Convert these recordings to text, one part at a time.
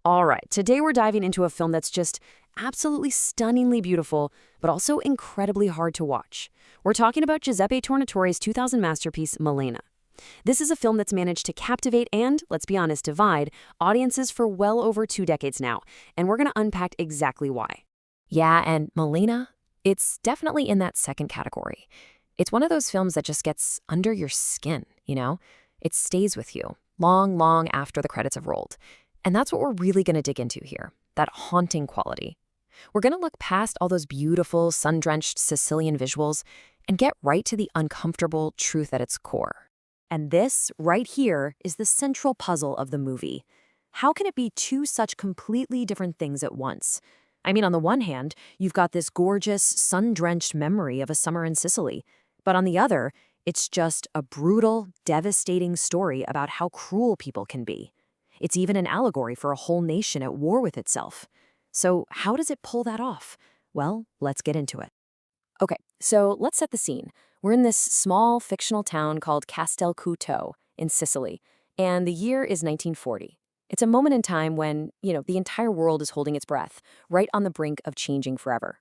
All right, today we're diving into a film that's just absolutely stunningly beautiful, but also incredibly hard to watch. We're talking about Giuseppe Tornatore's 2000 masterpiece, Malèna. This is a film that's managed to captivate and, let's be honest, divide audiences for well over 2 decades now, and we're going to unpack exactly why. Yeah, and Malèna, it's definitely in that second category. It's one of those films that just gets under your skin, you know? It stays with you long, long after the credits have rolled. And that's what we're really going to dig into here, that haunting quality. We're going to look past all those beautiful, sun-drenched Sicilian visuals and get right to the uncomfortable truth at its core. And this, right here, is the central puzzle of the movie. How can it be two such completely different things at once? I mean, on the one hand, you've got this gorgeous, sun-drenched memory of a summer in Sicily. But on the other, it's just a brutal, devastating story about how cruel people can be. It's even an allegory for a whole nation at war with itself. So how does it pull that off? Well, let's get into it. Okay, so let's set the scene. We're in this small fictional town called Castelcuto in Sicily, and the year is 1940. It's a moment in time when, the entire world is holding its breath, right on the brink of changing forever.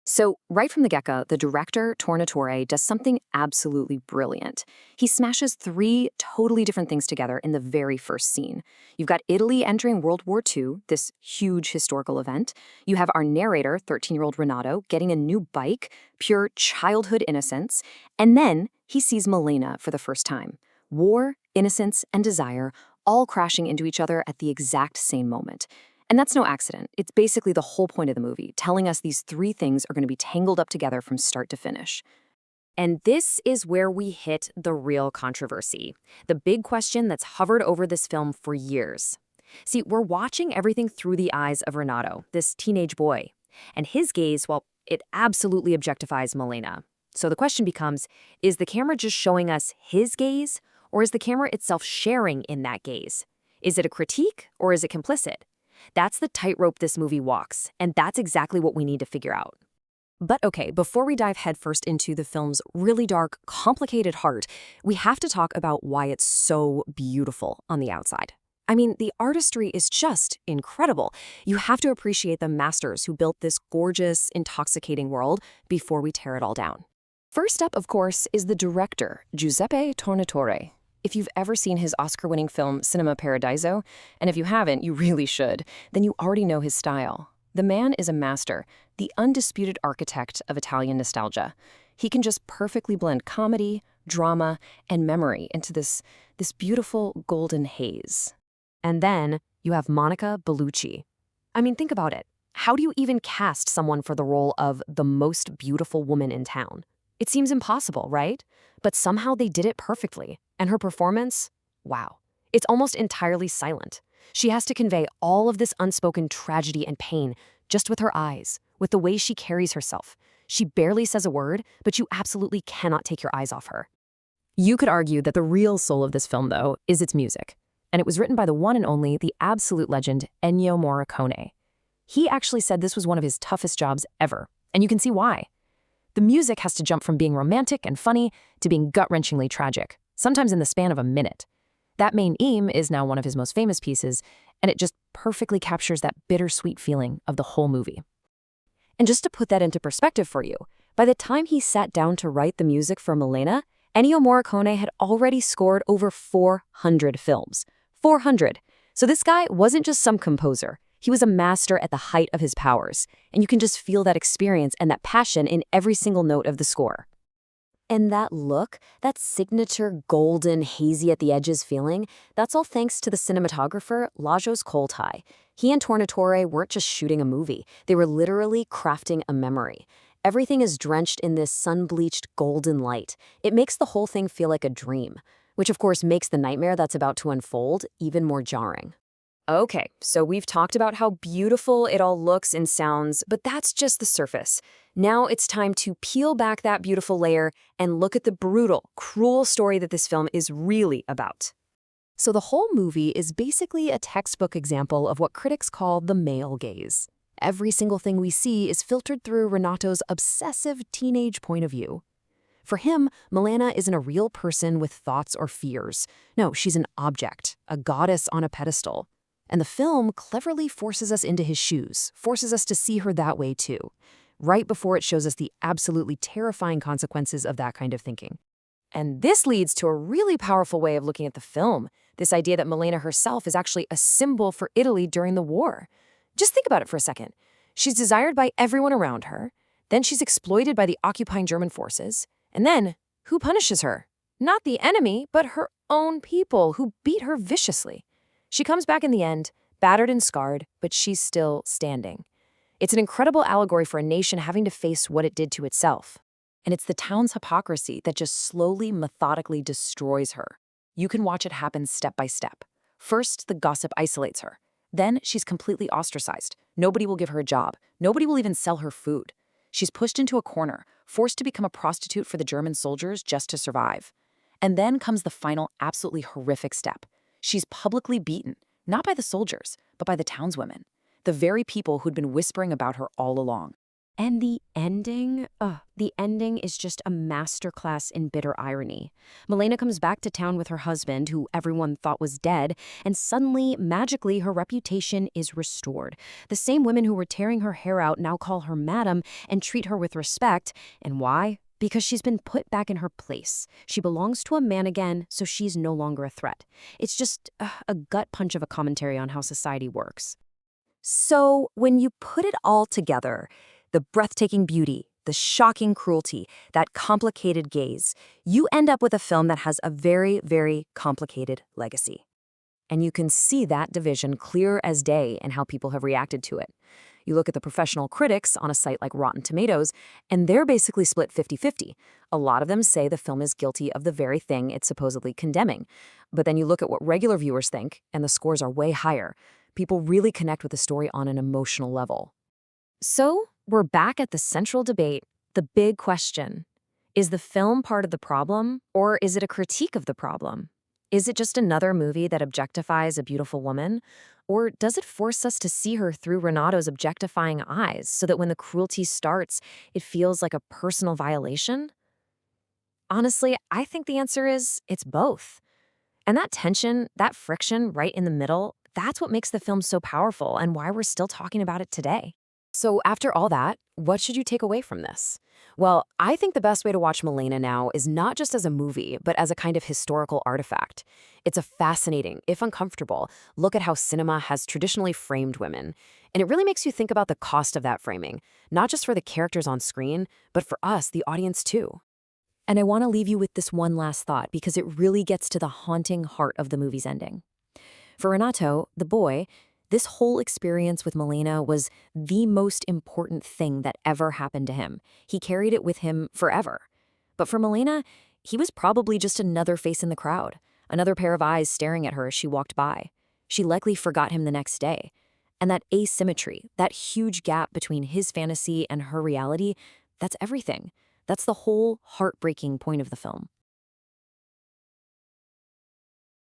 So right from the get-go, the director, Tornatore, does something absolutely brilliant. He smashes 3 totally different things together in the very first scene. You've got Italy entering World War II, this huge historical event. You have our narrator, 13-year-old Renato, getting a new bike, pure childhood innocence. And then he sees Malèna for the first time. War, innocence, and desire all crashing into each other at the exact same moment. And that's no accident. It's basically the whole point of the movie, telling us these 3 things are going to be tangled up together from start to finish. And this is where we hit the real controversy, the big question that's hovered over this film for years. See, we're watching everything through the eyes of Renato, this teenage boy. And his gaze, well, it absolutely objectifies Malèna. So the question becomes, is the camera just showing us his gaze, or is the camera itself sharing in that gaze? Is it a critique, or is it complicit? That's the tightrope this movie walks, and that's exactly what we need to figure out. But okay, before we dive headfirst into the film's really dark, complicated heart, we have to talk about why it's so beautiful on the outside. I mean, the artistry is just incredible. You have to appreciate the masters who built this gorgeous, intoxicating world before we tear it all down. First up, of course, is the director, Giuseppe Tornatore. If you've ever seen his Oscar-winning film Cinema Paradiso, and if you haven't, you really should, then you already know his style. The man is a master, the undisputed architect of Italian nostalgia. He can just perfectly blend comedy, drama, and memory into this beautiful golden haze. And then you have Monica Bellucci. I mean, think about it. How do you even cast someone for the role of the most beautiful woman in town? It seems impossible, right? But somehow they did it perfectly. And her performance? Wow. It's almost entirely silent. She has to convey all of this unspoken tragedy and pain just with her eyes, with the way she carries herself. She barely says a word, but you absolutely cannot take your eyes off her. You could argue that the real soul of this film, though, is its music. And it was written by the one and only, the absolute legend, Ennio Morricone. He actually said this was one of his toughest jobs ever, and you can see why. The music has to jump from being romantic and funny to being gut-wrenchingly tragic, sometimes in the span of a minute. That main theme is now one of his most famous pieces, and it just perfectly captures that bittersweet feeling of the whole movie. And just to put that into perspective for you, by the time he sat down to write the music for Malèna, Ennio Morricone had already scored over 400 films. 400! So this guy wasn't just some composer. He was a master at the height of his powers, and you can just feel that experience and that passion in every single note of the score. And that look, that signature golden, hazy at the edges feeling, that's all thanks to the cinematographer Lajos Koltai. He and Tornatore weren't just shooting a movie, they were literally crafting a memory. Everything is drenched in this sun-bleached golden light. It makes the whole thing feel like a dream, which of course makes the nightmare that's about to unfold even more jarring. Okay, so we've talked about how beautiful it all looks and sounds, but that's just the surface. Now it's time to peel back that beautiful layer and look at the brutal, cruel story that this film is really about. So the whole movie is basically a textbook example of what critics call the male gaze. Every single thing we see is filtered through Renato's obsessive teenage point of view. For him, Malèna isn't a real person with thoughts or fears. No, she's an object, a goddess on a pedestal. And the film cleverly forces us into his shoes, forces us to see her that way too, right before it shows us the absolutely terrifying consequences of that kind of thinking. And this leads to a really powerful way of looking at the film, this idea that Malèna herself is actually a symbol for Italy during the war. Just think about it for a second. She's desired by everyone around her, then she's exploited by the occupying German forces, and then who punishes her? Not the enemy, but her own people who beat her viciously. She comes back in the end, battered and scarred, but she's still standing. It's an incredible allegory for a nation having to face what it did to itself. And it's the town's hypocrisy that just slowly, methodically destroys her. You can watch it happen step by step. First, the gossip isolates her. Then, she's completely ostracized. Nobody will give her a job. Nobody will even sell her food. She's pushed into a corner, forced to become a prostitute for the German soldiers just to survive. And then comes the final, absolutely horrific step. She's publicly beaten, not by the soldiers, but by the townswomen, the very people who'd been whispering about her all along. And the ending is just a masterclass in bitter irony. Malèna comes back to town with her husband, who everyone thought was dead, and suddenly, magically, her reputation is restored. The same women who were tearing her hair out now call her madam and treat her with respect. And why? Because she's been put back in her place. She belongs to a man again, so she's no longer a threat. It's just a gut punch of a commentary on how society works. So, when you put it all together, the breathtaking beauty, the shocking cruelty, that complicated gaze, you end up with a film that has a very, very complicated legacy. And you can see that division clear as day in how people have reacted to it. You look at the professional critics on a site like Rotten Tomatoes, and they're basically split 50-50. A lot of them say the film is guilty of the very thing it's supposedly condemning. But then you look at what regular viewers think, and the scores are way higher. People really connect with the story on an emotional level. So, we're back at the central debate, the big question. Is the film part of the problem, or is it a critique of the problem? Is it just another movie that objectifies a beautiful woman? Or does it force us to see her through Renato's objectifying eyes so that when the cruelty starts, it feels like a personal violation? Honestly, I think the answer is it's both. And that tension, that friction right in the middle, that's what makes the film so powerful and why we're still talking about it today. So after all that, what should you take away from this? Well, I think the best way to watch Malèna now is not just as a movie, but as a kind of historical artifact. It's a fascinating, if uncomfortable, look at how cinema has traditionally framed women. And it really makes you think about the cost of that framing, not just for the characters on screen, but for us, the audience too. And I want to leave you with this one last thought because it really gets to the haunting heart of the movie's ending. For Renato, the boy, this whole experience with Malèna was the most important thing that ever happened to him. He carried it with him forever. But for Malèna, he was probably just another face in the crowd, another pair of eyes staring at her as she walked by. She likely forgot him the next day. And that asymmetry, that huge gap between his fantasy and her reality, that's everything. That's the whole heartbreaking point of the film.